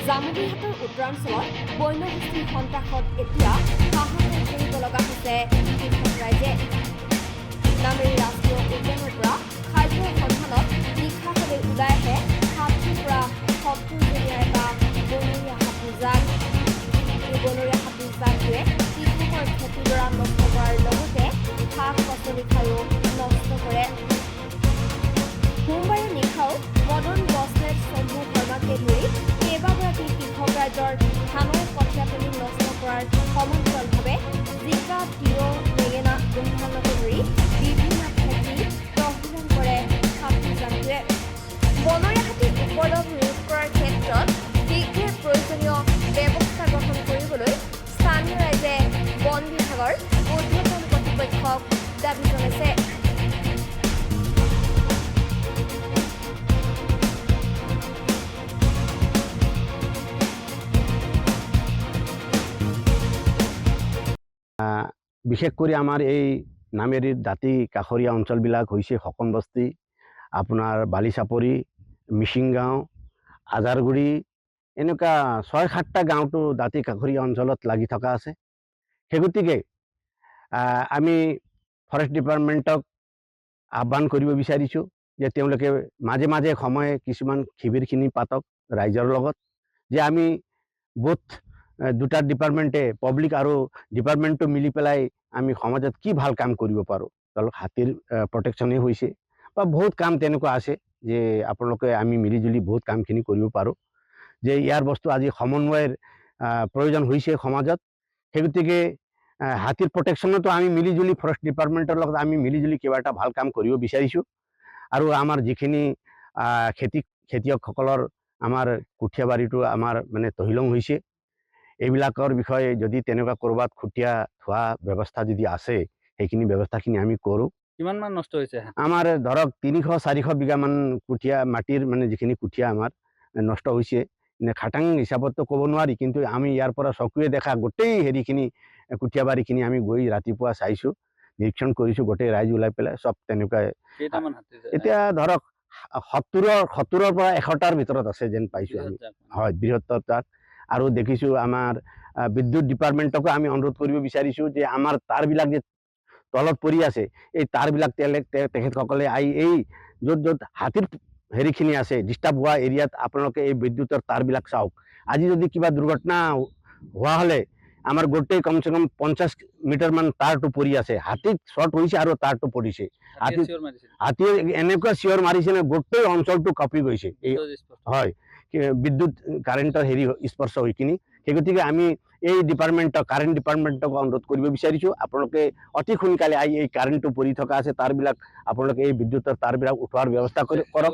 জামুগুৰিহাটৰ উত্তৰাঞ্চলত বন্যহস্তীৰ সন্ত্ৰাসত এতিয়া সাহসে কৰিব লগা হৈছে কৃষক ৰাইজে। নামেৰি ৰাষ্ট্ৰীয় উদ্যানৰ পৰা খাদ্যৰ সন্ধানত নিশা হ'লে ওলাই আহে ৬০ৰ পৰা ৭০জনীয়া এটা বনৰীয়া হাতীৰ জাক। এই বনৰীয়া হাতীৰ জাকটোৱে কৃষকৰ খেতিডৰা নষ্ট কৰাৰ লগতে শাক-পাচলি খায়ো নষ্ট কৰে। সোমবাৰে নিশাও মদন গছনেট চম্ভু শৰ্মাকে ধৰি কেইবাগৰাকী কৃষক ৰাইজৰ ধানৰ কঠীয়াতলি নষ্ট কৰাৰ সমান্তৰালভাৱে জিকা, তিয়ঁহ, বেঙেনা, গোমধানকে ধৰি বিভিন্ন খেতি তহিলং কৰে হাতীৰ জাকটোৱে। বনৰীয়া হাতীৰ উপদ্ৰৱ ৰোধ কৰাৰ ক্ষেত্ৰত শীঘ্ৰে প্ৰয়োজনীয় ব্যৱস্থা গ্ৰহণ কৰিবলৈ স্থানীয় ৰাইজে বন বিভাগৰ ঊৰ্ধ্বতন কৰ্তৃপক্ষক দাবী জনাইছে। বিশেষ কৰি আমাৰ এই নামেৰিৰ দাঁতি কাষৰীয়া অঞ্চলবিলাক হৈছে শকন বস্তি, আপোনাৰ বালিচাপৰি, মিচিং গাঁও, আজাৰগুৰি, এনেকুৱা ৬-৭টা গাঁৱতো দাঁতি কাষৰীয়া অঞ্চলত লাগি থকা আছে। সেই গতিকে আমি ফৰেষ্ট ডিপাৰ্টমেণ্টক আহ্বান কৰিব বিচাৰিছোঁ যে তেওঁলোকে মাজে মাজে সময়ে কিছুমান শিবিৰখিনি পাতক ৰাইজৰ লগত, যে আমি বোথ দুটা ডিপাৰ্টমেণ্টে পাব্লিক আৰু ডিপাৰ্টমেণ্টটো মিলি পেলাই আমি সমাজত কি ভাল কাম কৰিব পাৰোঁ। ধৰক হাতীৰ প্ৰটেকশ্যনেই হৈছে বা বহুত কাম তেনেকুৱা আছে যে আপোনালোকে আমি মিলিজুলি বহুত কামখিনি কৰিব পাৰোঁ, যে ইয়াৰ বস্তু আজি সমন্বয়ৰ প্ৰয়োজন হৈছে সমাজত। সেই গতিকে হাতীৰ প্ৰটেকশ্যনতো আমি মিলিজুলি ফৰেষ্ট ডিপাৰ্টমেণ্টৰ লগত আমি মিলিজুলি কিবা এটা ভাল কাম কৰিব বিচাৰিছোঁ। আৰু আমাৰ যিখিনি খেতিয়কসকলৰ আমাৰ কঠীয়া বাৰীটো আমাৰ মানে তহিলং হৈছে, এইবিলাকৰ বিষয়ে যদি তেনেকুৱা ক'ৰবাত খুটীয়া থোৱা ব্যৱস্থা যদি আছে, সেইখিনি ব্যৱস্থাখিনি আমি কৰোঁ। কিমান মান নষ্ট হৈছে? আমাৰ ধৰক ৩০০-৪০০ বিঘামান কঠীয়া মাটিৰ মানে যিখিনি কঠীয়া আমাৰ নষ্ট হৈছে। খাটাং হিচাপততো ক'ব নোৱাৰি, কিন্তু আমি ইয়াৰ পৰা চকুৱে দেখা গোটেই হেৰিখিনি কঠীয়া বাৰীখিনি আমি গৈ ৰাতিপুৱা চাইছোঁ, নিৰীক্ষণ কৰিছোঁ, গোটেই ৰাইজ ওলাই পেলাই চব তেনেকুৱাই। এতিয়া ধৰক ৭০ৰ পৰা ১০০টাৰ ভিতৰত আছে যেন পাইছোঁ আমি। হয়, বৃহত্তৰ জাক। আৰু দেখিছোঁ আমাৰ বিদ্যুৎ ডিপাৰ্টমেণ্টকো আমি অনুৰোধ কৰিব বিচাৰিছোঁ যে আমাৰ তাঁৰবিলাক যে তলত পৰি আছে, এই তাঁৰবিলাক তেখেতসকলে এই য'ত য'ত হাতীৰ হেৰিখিনি আছে ডিষ্টাৰ্ব হোৱা এৰিয়াত আপোনালোকে এই বিদ্যুতৰ তাঁৰবিলাক চাওক। আজি যদি কিবা দুৰ্ঘটনা হোৱা হ'লে আমাৰ গোটেই কমচে কম ৫০ মিটাৰমান তাঁৰটো পৰি আছে। হাতীত শ্বৰ্ট হৈছে আৰু তাঁৰটো পৰিছে। হাতীয়ে এনেকুৱা চিঞৰ মাৰিছে নে গোটেই অঞ্চলটো কঁপি গৈছে। এই হয়, বিদ্যুৎ কাৰেণ্টৰ হেৰি স্পৰ্শ হৈ কিনি। সেই গতিকে আমি এই ডিপাৰ্টমেণ্টক কাৰেণ্ট ডিপাৰ্টমেণ্টক অনুৰোধ কৰিব বিচাৰিছোঁ, আপোনালোকে অতি সোনকালে এই কাৰেণ্টটো পৰি থকা আছে তাঁৰবিলাক আপোনালোকে এই বিদ্যুতৰ তাঁৰবিলাক উঠোৱাৰ ব্যৱস্থা কৰক।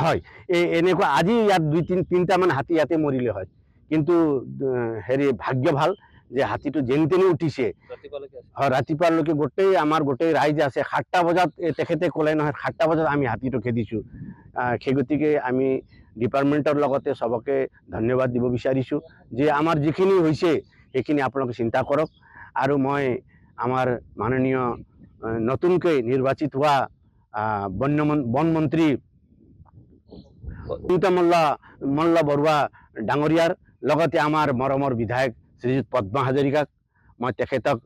হয়, এনেকুৱা আজি ইয়াত ২-৩টামান হাতী ইয়াতে মৰিলে হয়, কিন্তু হেৰি ভাগ্য ভাল যে হাতীটো যেনি তেনি উঠিছে। হয়, ৰাতিপুৱালৈকে আমাৰ গোটেই ৰাইজ আছে। ৭টা বজাত তেখেতে ক'লে নহয় ৭টা বজাত আমি হাতীটো খেদিছোঁ। সেই গতিকে আমি ডিপাৰ্টমেণ্টৰ লগতে চবকে ধন্যবাদ দিব বিচাৰিছোঁ যে আমাৰ যিখিনি হৈছে সেইখিনি আপোনালোকে চিন্তা কৰক। আৰু মই আমাৰ মাননীয় নতুনকৈ নিৰ্বাচিত হোৱা বন মন্ত্ৰী মল্ল বৰুৱা ডাঙৰীয়াৰ লগতে আমাৰ মৰমৰ বিধায়ক শ্ৰীযুত পদ্মা হাজৰিকাক মই তেখেতক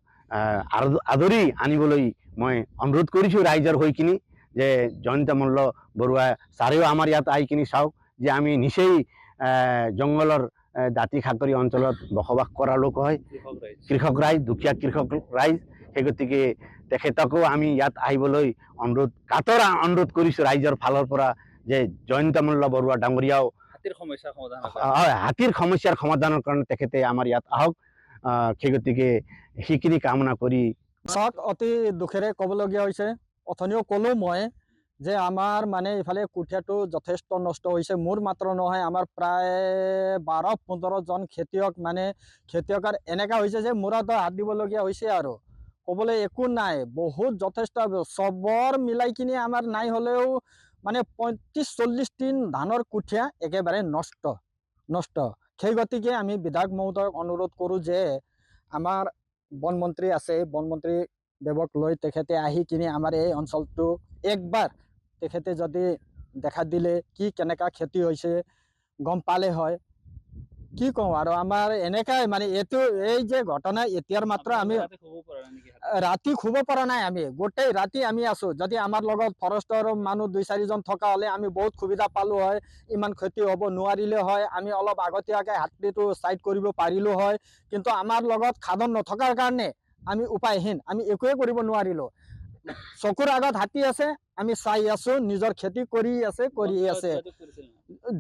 আদৰি আনিবলৈ মই অনুৰোধ কৰিছোঁ ৰাইজৰ হৈ কিনি, যে জয়ন্ত মল্ল বৰুৱা ছাৰেও আমাৰ ইয়াত আহি কিনি চাওক যে আমি নিচেই জংঘলৰ দাঁতি কাষৰী অঞ্চলত বসবাস কৰা লোক হয়, কৃষক ৰাইজ, দুখীয়া কৃষক ৰাইজ। সেই গতিকে তেখেতকো আমি ইয়াত আহিবলৈ কাতৰ অনুৰোধ কৰিছোঁ ৰাইজৰ ফালৰ পৰা, যে জয়ন্ত মল্ল বৰুৱা ডাঙৰীয়াও হাতীৰ সমস্যাৰ সমাধানৰ কাৰণে তেখেতে আমাৰ ইয়াত আহক। সেই গতিকে সেইখিনি কামনা কৰি অতি দুখেৰে ক'বলগীয়া হৈছে। অথনিও ক'লোঁ মই যে আমাৰ মানে ইফালে কঠীয়াটো যথেষ্ট নষ্ট হৈছে। মোৰ মাত্ৰ নহয়, আমাৰ প্ৰায় ১২-১৫জন খেতিয়কৰ এনেকুৱা হৈছে যে মূৰত হাত দিবলগীয়া হৈছে আৰু ক'বলৈ একো নাই। বহুত যথেষ্ট চবৰ মিলাই কিনি আমাৰ নাই হ'লেও মানে ৩৫-৪০ টিন ধানৰ কঠীয়া একেবাৰে নষ্ট। সেই গতিকে আমি বিধায়ক মহোদয়ক অনুৰোধ কৰোঁ যে আমাৰ বন মন্ত্ৰী আছে, বন মন্ত্ৰী দেৱক লৈ তেখেতে আহি কিনি আমাৰ এই অঞ্চলটো একবাৰ তেখেতে যদি দেখা দিলে কি কেনেকা ক্ষতি হৈছে গম পালে হয় কি কওঁ আৰু আমাৰ এনেকাই মানে এইটো এই যে ঘটনা এতিয়াৰ মাত্ৰ আমি ৰাতি শুব পৰা নাই আমি গোটেই ৰাতি আমি আছো যদি আমাৰ লগত ফৰেষ্টৰ মানুহ 2-4 জন থকা হলে আমি বহুত সুবিধা পালো হয় ইমান ক্ষতি হ'ব নোৱাৰিলে হয় আমি অলপ আগতীয়াকে হাতীটো সাইড কৰিব পাৰিলো হয় কিন্তু আমাৰ লগত খাদন নথকাৰ কাৰণে আমি উপায়হীন আমি একোৱে কৰিব নোৱাৰিলো চকুৰ আগত হাতী আছে আমি চাই আছো নিজৰ খেতি কৰি আছে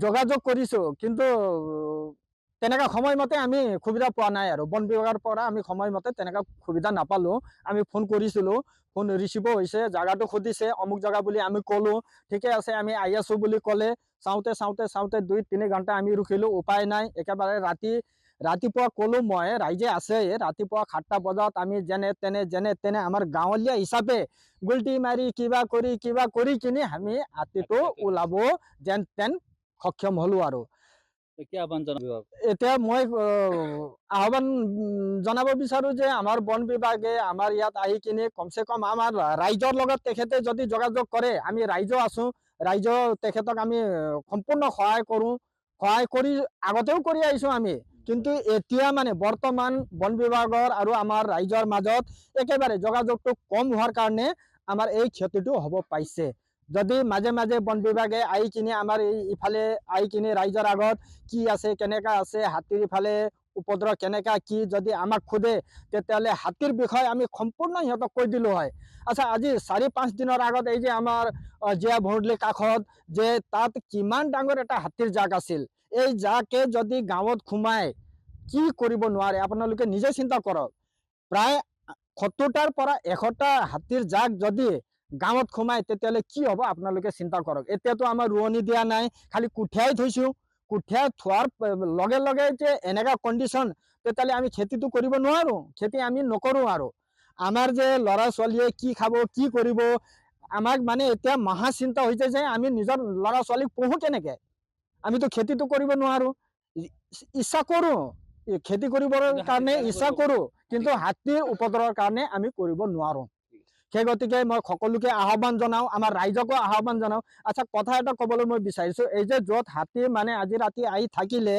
যোগাযোগ কৰিছো কিন্তু তেনেকা সময়মতে আমি সুবিধা পোৱা নাই আৰু বন বিভাগৰ পৰা আমি সময়মতে তেনেকা সুবিধা নাপালো আমি ফোন কৰিছিলো ফোন ৰিচিভ হৈছে জায়গাটো সুধিছে অমুক জায়গা বুলি আমি ক'লো ঠিকে আছে আমি আহি আছো বুলি ক'লে চাওঁতে 2-3 ঘণ্টা আমি ৰখিলো উপায় নাই একেবাৰে ৰাতিপুৱা ক'লো মই ৰাইজে আছে ৰাতিপুৱা 7টা বজাত আমি যেনে তেনে আমাৰ গাঁৱলীয়া হিচাপে গুলটি মাৰি কিবা কৰি কিনি আমি হাতীটো ওলাব যেন তেন সক্ষম হলো আৰু এতিয়া মই আহ্বান জনাব বিচাৰো যে আমাৰ বন বিভাগে আমাৰ ইয়াত আহি কিনে কমসে কম আমাৰ ৰাইজৰ লগত তেখেতে যদি যোগাযোগ কৰে আমি ৰাইজও আছো ৰাইজ তেখেতক আমি সম্পূৰ্ণ সহায় কৰি আগতেও কৰি আহিছো আমি কিন্তু এতিয়া মানে বৰ্তমান বন বিভাগৰ আৰু আমাৰ ৰাইজৰ মাজত একেবাৰে যোগাযোগটো কম হোৱাৰ কাৰণে আমাৰ এই ক্ষতিটো হ'ব পাইছে যদি মাজে মাজে বন বিভাগে আহি কিনে আমাৰ ইফালে আহি কিনে ৰাইজৰ আগত কি আছে কেনেকা আছে হাতীৰ ইফালে উপদ্ৰৱ কেনেকা কি যদি আমাক সোধে তেতিয়াহ'লে হাতীৰ বিষয়ে আমি সম্পূৰ্ণ সিহঁতক কৈ দিলো হয় আচ্ছা আজি 4-5 দিনৰ আগত এই যে আমাৰ জিয়া ভৰলি কাষত যে তাত কিমান ডাঙৰ এটা হাতীৰ জাক আছিল এই জাকে যদি গাঁৱত সোমাই কি কৰিব নোৱাৰে আপোনালোকে নিজে চিন্তা কৰক প্ৰায় 70টাৰ পৰা 100টা হাতীৰ জাক যদি গাঁৱত সোমাই তেতিয়াহ'লে কি হ'ব আপোনালোকে চিন্তা কৰক এতিয়াতো আমাৰ ৰোৱনি দিয়া নাই খালি কুঠিয়াই থৈছো কুঠিয়া থোৱাৰ লগে লগে যে এনেকা কণ্ডিশ্যন তেতিয়াহ'লে আমি খেতিটো কৰিব নোৱাৰো খেতি আমি নকৰো আৰু আমাৰ যে ল'ৰা ছোৱালীয়ে কি খাব কি কৰিব আমাক মানে এতিয়া মহা চিন্তা হৈছে যে আমি নিজৰ ল'ৰা ছোৱালীক পঢ়ো কেনেকে আমিতো খেতিটো কৰিব নোৱাৰো ইচ্ছা কৰো খেতি কৰিবৰ কাৰণে ইচ্ছা কৰো কিন্তু হাতীৰ উপদ্ৰৱৰ কাৰণে আমি কৰিব নোৱাৰো সেই গতিকে মই সকলোকে আহ্বান জনাওঁ আমাৰ ৰাইজকো আহ্বান জনাওঁ আচ্ছা কথা এটা ক'বলৈ মই বিচাৰিছো এই যে য'ত হাতী মানে আজি ৰাতি আহি থাকিলে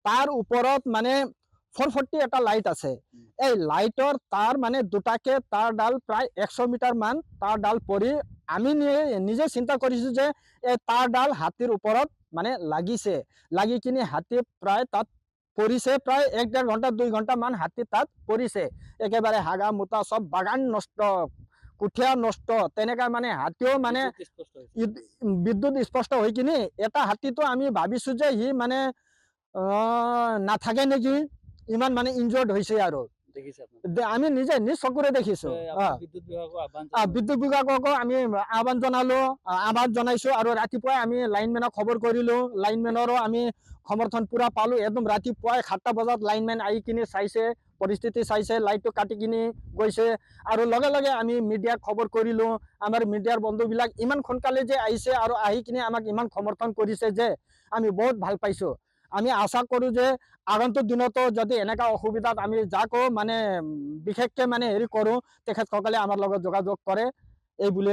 তাৰ ওপৰত মানে 440 এটা লাইট আছে এই লাইটৰ তাৰ মানে দুটাকে তাৰ ডাল প্ৰায় 100 মিটাৰ মান তাৰ ডাল পৰি আমি নিজে চিন্তা কৰিছো যে এই তাৰ ডাল হাতীৰ ওপৰত মানে লাগিছে লাগি কিনি হাতী প্ৰায় তাত পৰিছে প্ৰায় 1-1.5 ঘণ্টা 2 ঘণ্টা মান হাতী তাত পৰিছে একেবাৰে হাগা মুতা সব বাগান নষ্ট কুঠিয়া নষ্ট তেনেকা মানে হাতীও মানে বিদ্যুৎ স্পষ্ট হৈ কিনি এটা হাতীটো আমি ভাবিছো যে হি মানে নাথাকে নেকি ইমান মানে ইনজৰ্ড হৈছে আৰু আমি নিজে নিজ চকুৰে দেখিছো বিদ্যুৎ বিভাগকো আমি আহ্বান জনাইছো আৰু ৰাতিপুৱাই আমি লাইনমেনক খবৰ কৰিলো লাইনমেনৰো আমি সমৰ্থন পুৰা পালো একদম ৰাতিপুৱাই 7টা বজাত লাইনমেন আহি কিনি চাইছে পৰিস্থিতি চাইছে লাইটটো কাটি কিনি গৈছে আৰু লগে লগে আমি মিডিয়াক খবৰ কৰিলো আমাৰ মিডিয়াৰ বন্ধুবিলাক ইমান সোনকালে যে আহিছে আৰু আহি কিনি আমাক ইমান সমৰ্থন কৰিছে যে আমি বহুত ভাল পাইছো আমি আশা কৰো যে আগন্তুক দিনতো যদি এনেকা অসুবিধাত আমি যাকো মানে বিশেষকে মানে হেৰি কৰো তেখেতসকলে আমাৰ লগত যোগাযোগ কৰে এই বুলি